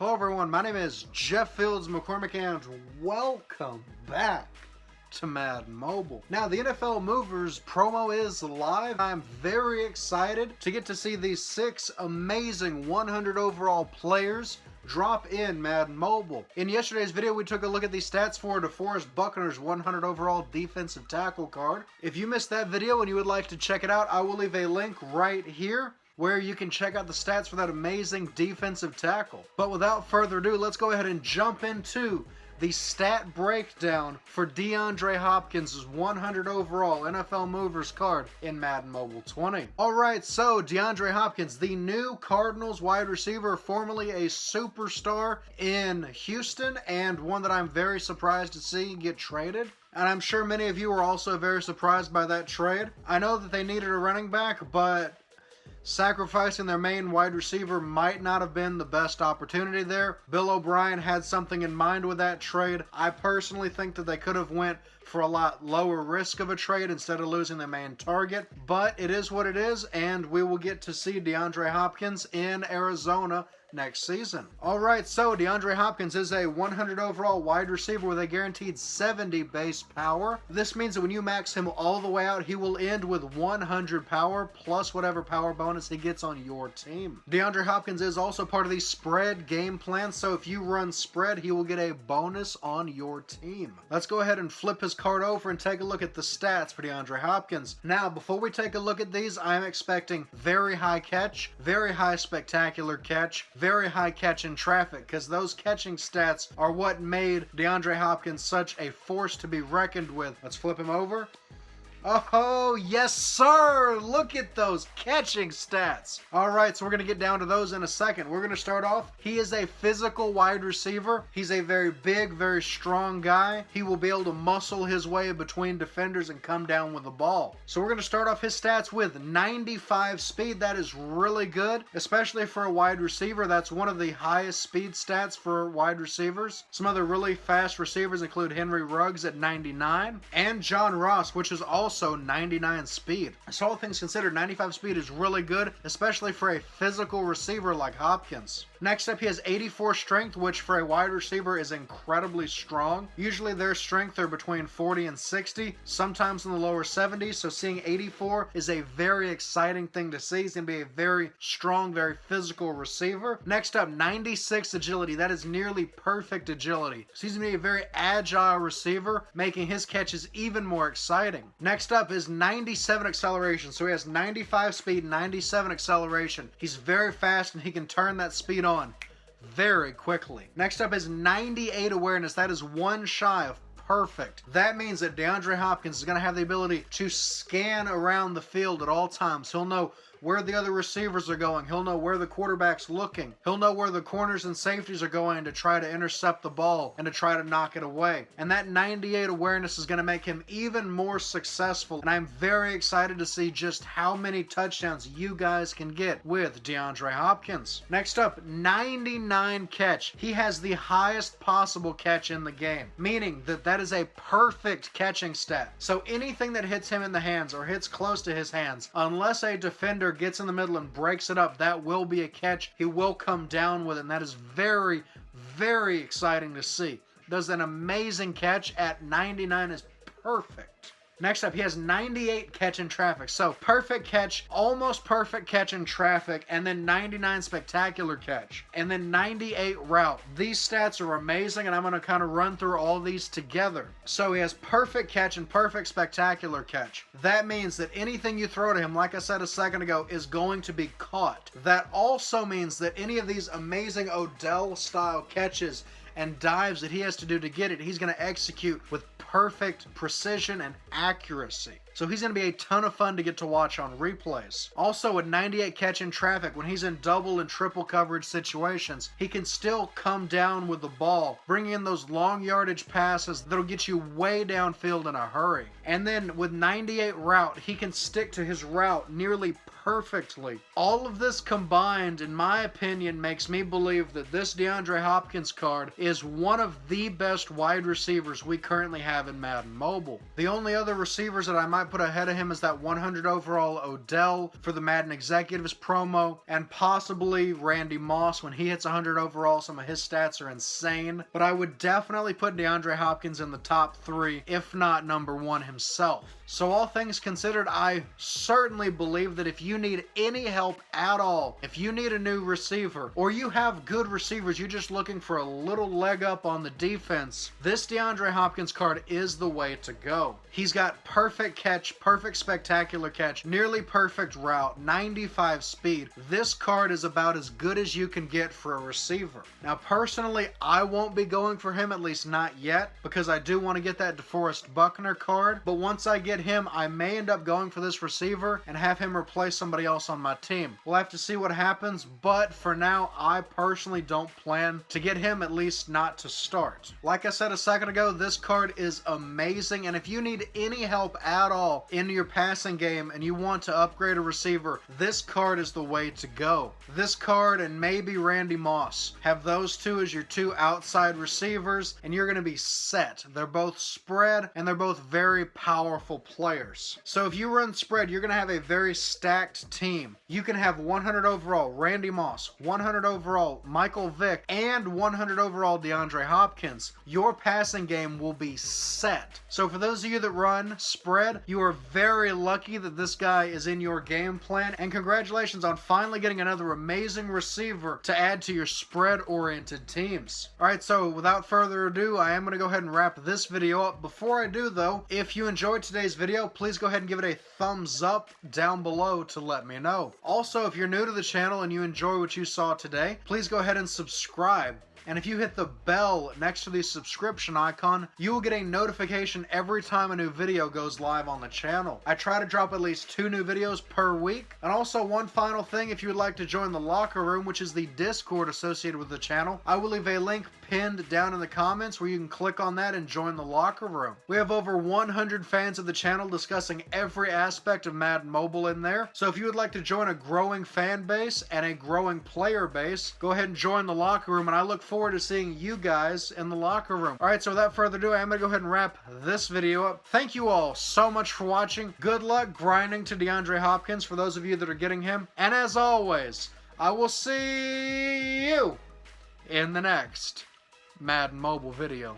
Hello everyone, my name is Jeff Fields McCormick and welcome back to Madden Mobile. Now the NFL Movers promo is live. I'm very excited to get to see these 6 amazing 100 overall players drop in Madden Mobile. In yesterday's video we took a look at the stats for DeForest Buckner's 100 overall defensive tackle card. If you missed that video and you would like to check it out, I will leave a link right here where you can check out the stats for that amazing defensive tackle. But without further ado, let's go ahead and jump into the stat breakdown for DeAndre Hopkins' 100 overall NFL Movers card in Madden Mobile 20. Alright, so DeAndre Hopkins, the new Cardinals wide receiver, formerly a superstar in Houston, and one that I'm very surprised to see get traded. And I'm sure many of you are also very surprised by that trade. I know that they needed a running back, but sacrificing their main wide receiver might not have been the best opportunity there. Bill O'Brien had something in mind with that trade. I personally think that they could have went for a lot lower risk of a trade instead of losing their main target. But it is what it is, and we will get to see DeAndre Hopkins in Arizona next season. Alright, so DeAndre Hopkins is a 100 overall wide receiver with a guaranteed 70 base power. This means that when you max him all the way out, he will end with 100 power plus whatever power bonus he gets on your team. DeAndre Hopkins is also part of the spread game plan, so if you run spread, he will get a bonus on your team. Let's go ahead and flip his card over and take a look at the stats for DeAndre Hopkins. Now, before we take a look at these, I'm expecting very high catch, very high spectacular catch, very high catch in traffic, because those catching stats are what made DeAndre Hopkins such a force to be reckoned with. Let's flip him over. Oh, yes, sir. Look at those catching stats. All right, so we're going to get down to those in a second. We're going to start off. He is a physical wide receiver. He's a very big, very strong guy. He will be able to muscle his way between defenders and come down with the ball. So we're going to start off his stats with 95 speed. That is really good, especially for a wide receiver. That's one of the highest speed stats for wide receivers. Some other really fast receivers include Henry Ruggs at 99 and John Ross, which is also 99 speed. So all things considered, 95 speed is really good, especially for a physical receiver like Hopkins. Next up, he has 84 strength, which for a wide receiver is incredibly strong. Usually their strength are between 40 and 60, sometimes in the lower 70s, so seeing 84 is a very exciting thing to see. He's going to be a very strong, very physical receiver. Next up, 96 agility. That is nearly perfect agility. So he's going to be a very agile receiver, making his catches even more exciting. Next up is 97 acceleration. So he has 95 speed, 97 acceleration. He's very fast and he can turn that speed on very quickly. Next up is 98 awareness. That is one shy of perfect. That means that DeAndre Hopkins is going to have the ability to scan around the field at all times. He'll know where the other receivers are going. He'll know where the quarterback's looking. He'll know where the corners and safeties are going to try to intercept the ball and to try to knock it away. And that 98 awareness is going to make him even more successful. And I'm very excited to see just how many touchdowns you guys can get with DeAndre Hopkins. Next up, 99 catch. He has the highest possible catch in the game, meaning that that is a perfect catching stat. So anything that hits him in the hands or hits close to his hands, unless a defender gets in the middle and breaks it up, that will be a catch. He will come down with it, and that is very, very exciting to see. Does an amazing catch at 99 is perfect. Next up, he has 98 catch in traffic. So perfect catch, almost perfect catch in traffic, and then 99 spectacular catch, and then 98 route. These stats are amazing, and I'm going to kind of run through all these together. So he has perfect catch and perfect spectacular catch. That means that anything you throw to him, like I said a second ago, is going to be caught. That also means that any of these amazing Odell-style catches and dives that he has to do to get it, he's going to execute with perfect precision and accuracy. So he's going to be a ton of fun to get to watch on replays. Also, with 98 catch in traffic, when he's in double and triple coverage situations, he can still come down with the ball, bringing in those long yardage passes that'll get you way downfield in a hurry. And then with 98 route, he can stick to his route nearly perfectly. All of this combined, in my opinion, makes me believe that this DeAndre Hopkins card is one of the best wide receivers we currently have in Madden Mobile. The only other receivers that I might put ahead of him is that 100 overall Odell for the Madden Executives promo, and possibly Randy Moss when he hits 100 overall. Some of his stats are insane, but I would definitely put DeAndre Hopkins in the top 3, if not number 1 himself. So all things considered, I certainly believe that if you need any help at all, if you need a new receiver, or you have good receivers, you're just looking for a little leg up on the defense, this DeAndre Hopkins card is the way to go. He's got perfect catch, perfect spectacular catch, nearly perfect route, 95 speed. This card is about as good as you can get for a receiver. Now personally, I won't be going for him, at least not yet, because I do want to get that DeForest Buckner card, but once I get him, I may end up going for this receiver and have him replace somebody else on my team. We'll have to see what happens, but for now, I personally don't plan to get him, at least not to start. Like I said a second ago, this card is amazing, and if you need any help at all in your passing game and you want to upgrade a receiver, this card is the way to go. This card and maybe Randy Moss. Have those two as your 2 outside receivers, and you're going to be set. They're both spread, and they're both very powerful players. So if you run spread, you're going to have a very stacked team. You can have 100 overall Randy Moss, 100 overall Michael Vick, and 100 overall DeAndre Hopkins. Your passing game will be set. So for those of you that run spread, you are very lucky that this guy is in your game plan, and congratulations on finally getting another amazing receiver to add to your spread-oriented teams. Alright, so without further ado, I am going to go ahead and wrap this video up. Before I do though, if you enjoyed today's video, please go ahead and give it a thumbs up down below to let me know. Also, if you're new to the channel and you enjoy what you saw today, please go ahead and subscribe. And if you hit the bell next to the subscription icon, you will get a notification every time a new video goes live on the channel. I try to drop at least 2 new videos per week. And also one final thing, if you would like to join the locker room, which is the Discord associated with the channel, I will leave a link pinned down in the comments where you can click on that and join the locker room. We have over 100 fans of the channel discussing every aspect of Madden Mobile in there. So if you would like to join a growing fan base and a growing player base, go ahead and join the locker room, and I look forward to seeing you guys in the locker room. Alright, so without further ado, I'm going to go ahead and wrap this video up. Thank you all so much for watching. Good luck grinding to DeAndre Hopkins for those of you that are getting him. And as always, I will see you in the next Madden Mobile video.